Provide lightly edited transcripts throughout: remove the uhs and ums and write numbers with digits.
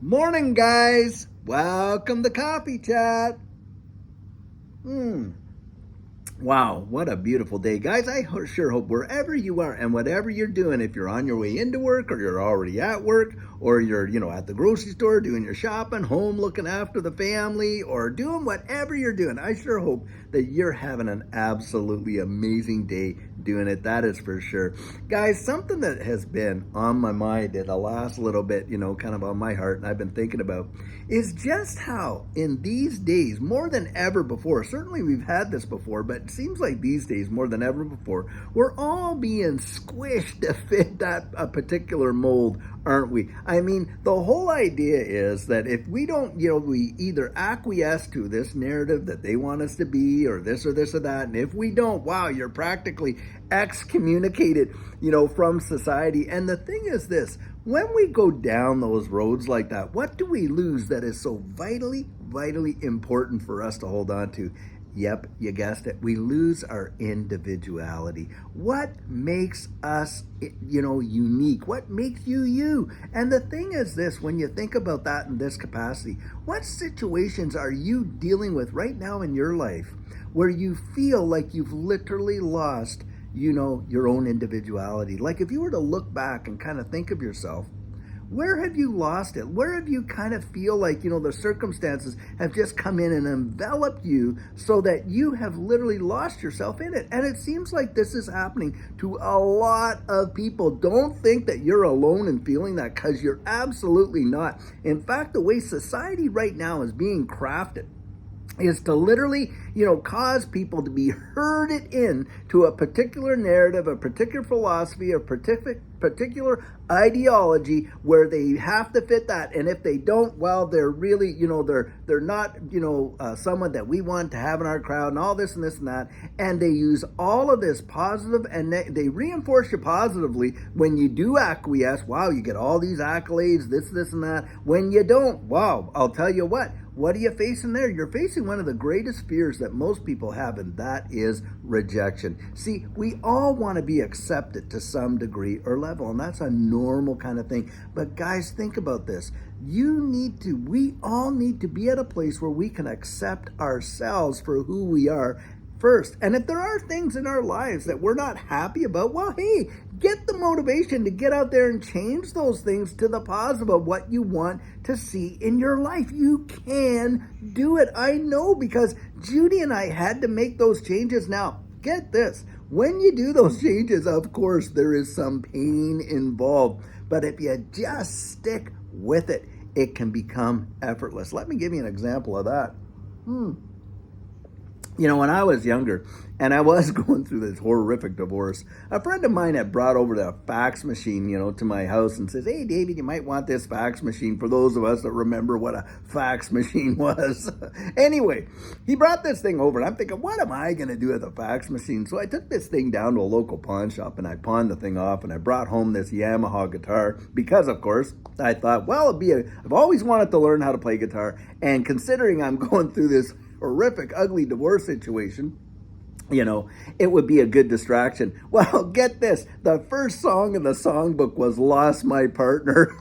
Morning, guys. Welcome to Coffee Chat. Hmm. Wow, what a beautiful day, guys. Sure hope wherever you are and whatever you're doing, if you're on your way into work or you're already at work or you're, at the grocery store doing your shopping, home looking after the family or doing whatever you're doing, I sure hope that you're having an absolutely amazing day doing it. That is for sure. Guys, something that has been on my mind in the last little bit, kind of on my heart, and I've been thinking about is just how in these days, more than ever before, certainly we've had this before, but it seems like these days more than ever before, we're all being squished to fit that a particular mold, aren't we? I mean, the whole idea is that if we don't, we either acquiesce to this narrative that they want us to be, or this or this or that, and if we don't, wow, you're practically excommunicated, from society. And the thing is this, when we go down those roads like that, what do we lose that is so vitally important for us to hold on to? Yep, you guessed it. We lose our individuality. What makes us, unique? What makes you you? And the thing is this, when you think about that in this capacity, what situations are you dealing with right now in your life where you feel like you've literally lost, your own individuality? Like if you were to look back and kind of think of yourself, where have you lost it? Where have you kind of feel like, the circumstances have just come in and enveloped you so that you have literally lost yourself in it? And it seems like this is happening to a lot of people. Don't think that you're alone in feeling that, because you're absolutely not. In fact, the way society right now is being crafted is to literally, cause people to be herded in to a particular narrative, a particular philosophy, a particular ideology where they have to fit that. And if they don't, well, they're really, they're not, someone that we want to have in our crowd and all this and this and that. And they use all of this positive and they reinforce you positively. When you do acquiesce, wow, you get all these accolades, this and that. When you don't, wow, I'll tell you what are you facing there? You're facing one of the greatest fears that most people have, and that is rejection. See, we all want to be accepted to some degree or level, and that's a normal kind of thing. But guys, think about this. We all need to be at a place where we can accept ourselves for who we are first. And if there are things in our lives that we're not happy about, well, hey, get the motivation to get out there and change those things to the positive of what you want to see in your life. You can do it. I know, because Judy and I had to make those changes. Now, get this. When you do those changes, of course, there is some pain involved. But if you just stick with it, it can become effortless. Let me give you an example of that. When I was younger and I was going through this horrific divorce, a friend of mine had brought over the fax machine, to my house and says, "Hey, David, you might want this fax machine," for those of us that remember what a fax machine was. Anyway, he brought this thing over and I'm thinking, what am I going to do with a fax machine? So I took this thing down to a local pawn shop and I pawned the thing off and I brought home this Yamaha guitar because, of course, I thought, well, I've always wanted to learn how to play guitar, and considering I'm going through this horrific, ugly divorce situation, it would be a good distraction. Well, get this. The first song in the songbook was "Lost My Partner."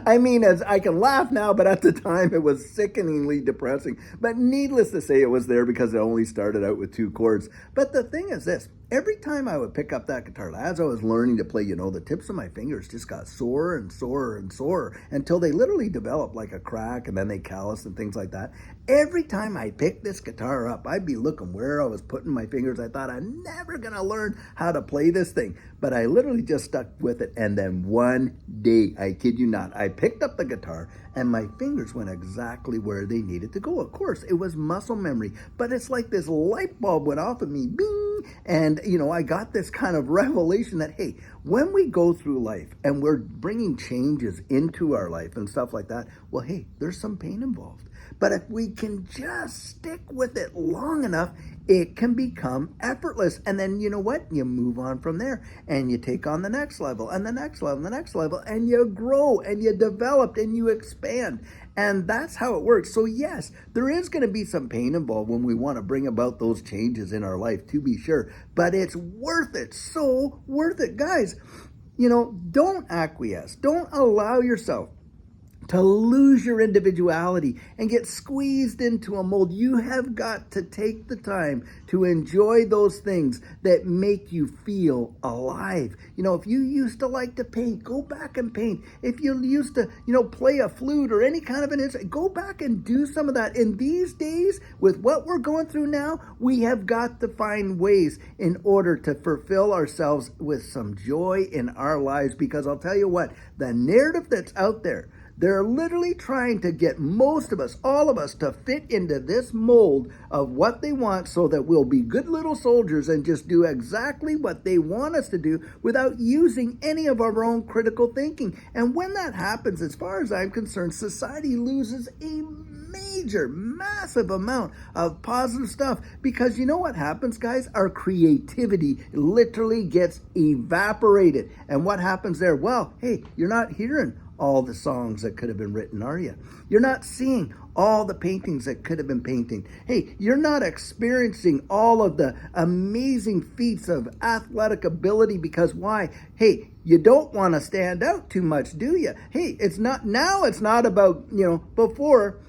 I mean, as I can laugh now, but at the time it was sickeningly depressing. But needless to say, it was there because it only started out with 2 chords. But the thing is this. Every time I would pick up that guitar, as I was learning to play, the tips of my fingers just got sore and sore and sore until they literally developed like a crack, and then they calloused and things like that. Every time I picked this guitar up, I'd be looking where I was putting my fingers. I thought, I'm never going to learn how to play this thing. But I literally just stuck with it. And then one day, I kid you not, I picked up the guitar and my fingers went exactly where they needed to go. Of course, it was muscle memory, but it's like this light bulb went off of me, bing, and I got this kind of revelation that, hey, when we go through life and we're bringing changes into our life and stuff like that, well, hey, there's some pain involved. But if we can just stick with it long enough, it can become effortless. And then you know what? You move on from there and you take on the next level and the next level and the next level, and you grow and you develop and you expand. And that's how it works. So yes, there is going to be some pain involved when we want to bring about those changes in our life, to be sure. But it's worth it. So worth it. Guys, don't acquiesce. Don't allow yourself to lose your individuality and get squeezed into a mold. You have got to take the time to enjoy those things that make you feel alive. If you used to like to paint, go back and paint. If you used to, play a flute or any kind of an instrument, go back and do some of that. In these days, with what we're going through now, we have got to find ways in order to fulfill ourselves with some joy in our lives, because I'll tell you what, the narrative that's out there, they're literally trying to get most of us, all of us, to fit into this mold of what they want so that we'll be good little soldiers and just do exactly what they want us to do without using any of our own critical thinking. And when that happens, as far as I'm concerned, society loses a major, massive amount of positive stuff, because you know what happens, guys? Our creativity literally gets evaporated. And what happens there? Well, hey, you're not hearing all the songs that could have been written, are you? You're not seeing all the paintings that could have been painting. Hey, you're not experiencing all of the amazing feats of athletic ability, because why? Hey, you don't want to stand out too much, do you? Hey, it's not about, before,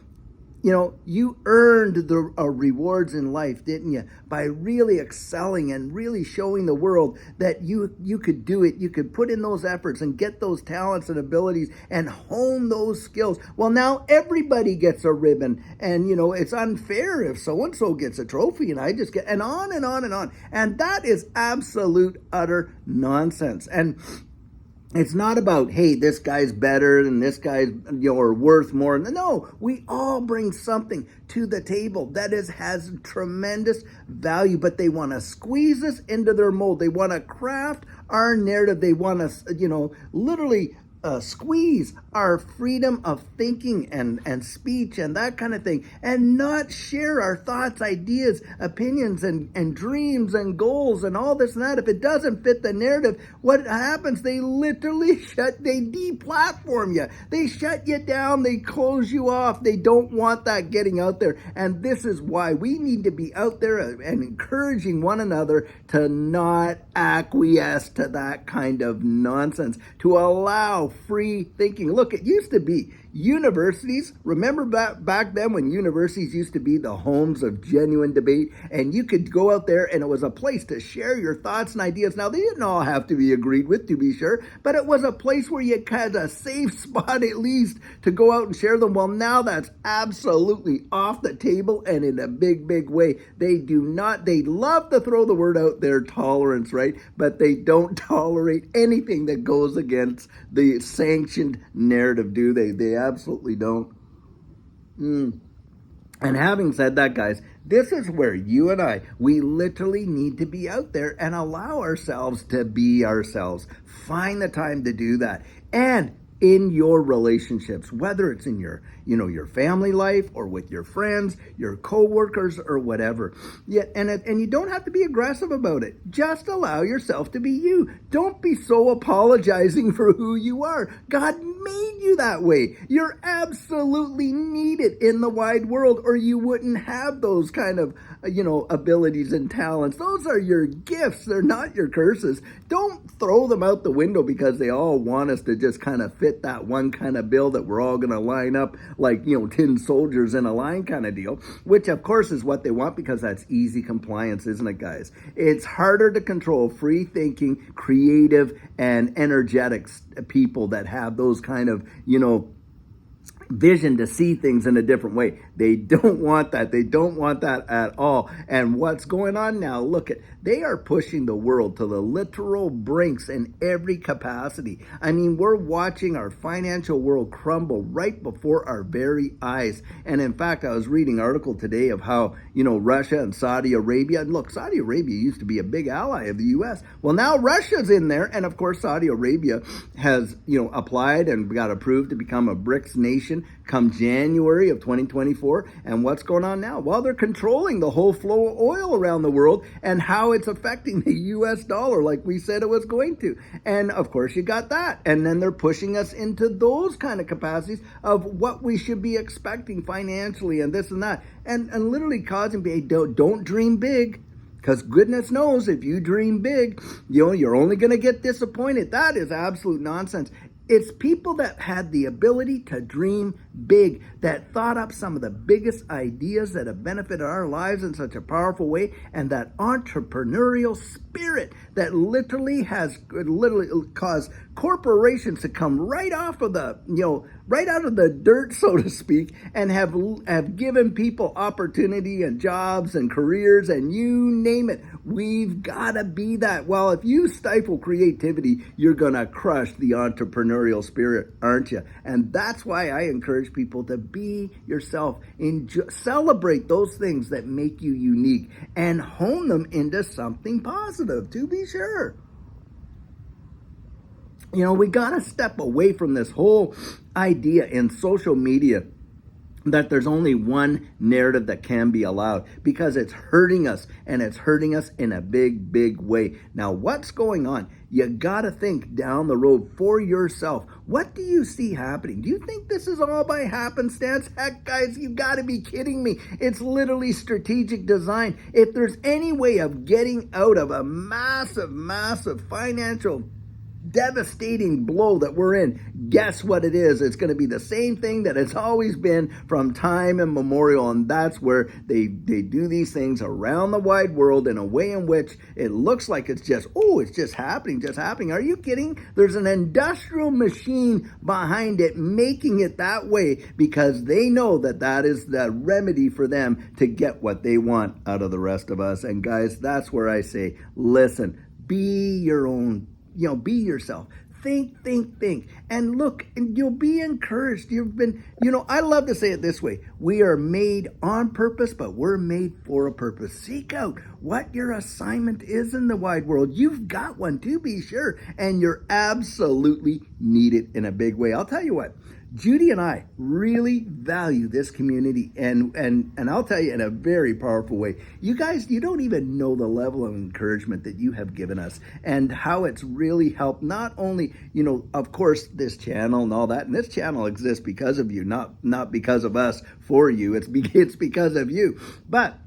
you earned the rewards in life, didn't you? By really excelling and really showing the world that you could do it. You could put in those efforts and get those talents and abilities and hone those skills. Well, now everybody gets a ribbon, and, it's unfair if so-and-so gets a trophy and I just get, and on and on and on. And that is absolute, utter nonsense. And it's not about, hey, this guy's better and this guy's, are worth more. No, we all bring something to the table that has tremendous value, but they want to squeeze us into their mold. They want to craft our narrative. They want to, literally squeeze our freedom of thinking and speech and that kind of thing, and not share our thoughts, ideas, opinions, and dreams and goals and all this and that. If it doesn't fit the narrative, what happens? They literally they deplatform you. They shut you down. They close you off. They don't want that getting out there. And this is why we need to be out there and encouraging one another to not acquiesce to that kind of nonsense, to allow free thinking. Look, it used to be universities. Remember back then when universities used to be the homes of genuine debate, and you could go out there and it was a place to share your thoughts and ideas. Now, they didn't all have to be agreed with, to be sure, but it was a place where you had a safe spot at least to go out and share them. Well, now that's absolutely off the table, and in a big, big way. They love to throw the word out there, tolerance, right? But they don't tolerate anything that goes against the sanctioned narrative, do they? They absolutely don't. And having said that, guys, this is where you and I, we literally need to be out there and allow ourselves to be ourselves. Find the time to do that. And in your relationships, whether it's in your family life or with your friends, your coworkers, or whatever. Yeah, and you don't have to be aggressive about it. Just allow yourself to be you. Don't be so apologizing for who you are. God made you that way. You're absolutely needed in the wide world, or you wouldn't have those kind of abilities and talents. Those are your gifts. They're not your curses. Don't throw them out the window because they all want us to just kind of fit that one kind of bill that we're all going to line up like, tin soldiers in a line kind of deal, which of course is what they want, because that's easy compliance, isn't it, guys? It's harder to control free thinking, creative, and energetic people that have those kind of, vision to see things in a different way. They don't want that. They don't want that at all. And what's going on now, look at, they are pushing the world to the literal brinks in every capacity. I mean, we're watching our financial world crumble right before our very eyes. And in fact, I was reading an article today of how, Russia and Saudi Arabia, and look, Saudi Arabia used to be a big ally of the U.S. Well, now Russia's in there. And of course, Saudi Arabia has, applied and got approved to become a BRICS nation come January of 2024. And what's going on now? Well, they're controlling the whole flow of oil around the world and how it's affecting the U.S. dollar, like we said it was going to. And of course, you got that. And then they're pushing us into those kind of capacities of what we should be expecting financially and this and that. And literally causing, don't dream big. Because goodness knows, if you dream big, you're only going to get disappointed. That is absolute nonsense. It's people that had the ability to dream big, that thought up some of the biggest ideas that have benefited our lives in such a powerful way, and that entrepreneurial spirit that literally caused corporations to come right off of the, right out of the dirt, so to speak, and have given people opportunity and jobs and careers and you name it. We've got to be that. Well, if you stifle creativity, you're going to crush the entrepreneurial spirit, aren't you? And that's why I encourage people to be yourself. Celebrate those things that make you unique and hone them into something positive, to be sure. We got to step away from this whole idea in social media that there's only one narrative that can be allowed, because it's hurting us, and it's hurting us in a big, big way. Now, what's going on? You got to think down the road for yourself. What do you see happening? Do you think this is all by happenstance? Heck, guys, you got to be kidding me. It's literally strategic design. If there's any way of getting out of a massive, massive financial devastating blow that we're in, guess what it is? It's going to be the same thing that it's always been from time immemorial, and that's where they do these things around the wide world in a way in which it looks like it's just happening. Are you kidding? There's an industrial machine behind it making it that way, because they know that that is the remedy for them to get what they want out of the rest of us. And guys, that's where I say, listen, be your own, be yourself. Think, and look, and you'll be encouraged. I love to say it this way: we are made on purpose, but we're made for a purpose. Seek out what your assignment is in the wide world. You've got one, to be sure, and you're absolutely needed in a big way. I'll tell you what, Judy and I really value this community, and I'll tell you in a very powerful way. You guys, you don't even know the level of encouragement that you have given us, and how it's really helped not only, of course, this channel and all that, and this channel exists because of you, not because of us for you. It's because of you. But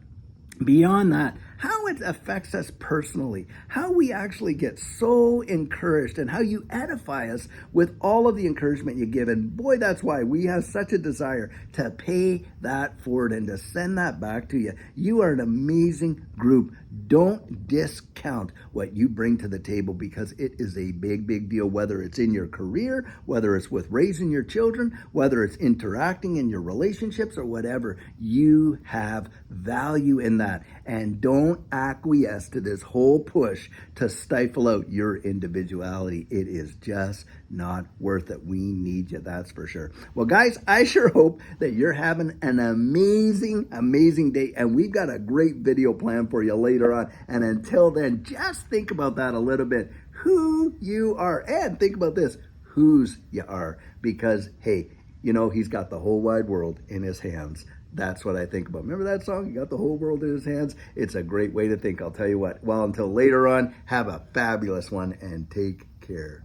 beyond that, how it affects us personally, how we actually get so encouraged, and how you edify us with all of the encouragement you give. And boy, that's why we have such a desire to pay that forward and to send that back to you. You are an amazing group. Don't discount what you bring to the table, because it is a big, big deal, whether it's in your career, whether it's with raising your children, whether it's interacting in your relationships or whatever. You have value in that. And don't acquiesce to this whole push to stifle out your individuality. It is just not worth it. We need you, that's for sure. Well, guys, I sure hope that you're having an amazing, amazing day, and we've got a great video plan for you later on. And until then, just think about that a little bit, who you are, and think about this, whose you are, because hey, he's got the whole wide world in his hands. That's what I think about. Remember that song? He got the whole world in his hands. It's a great way to think. I'll tell you what. Well, until later on, have a fabulous one and take care.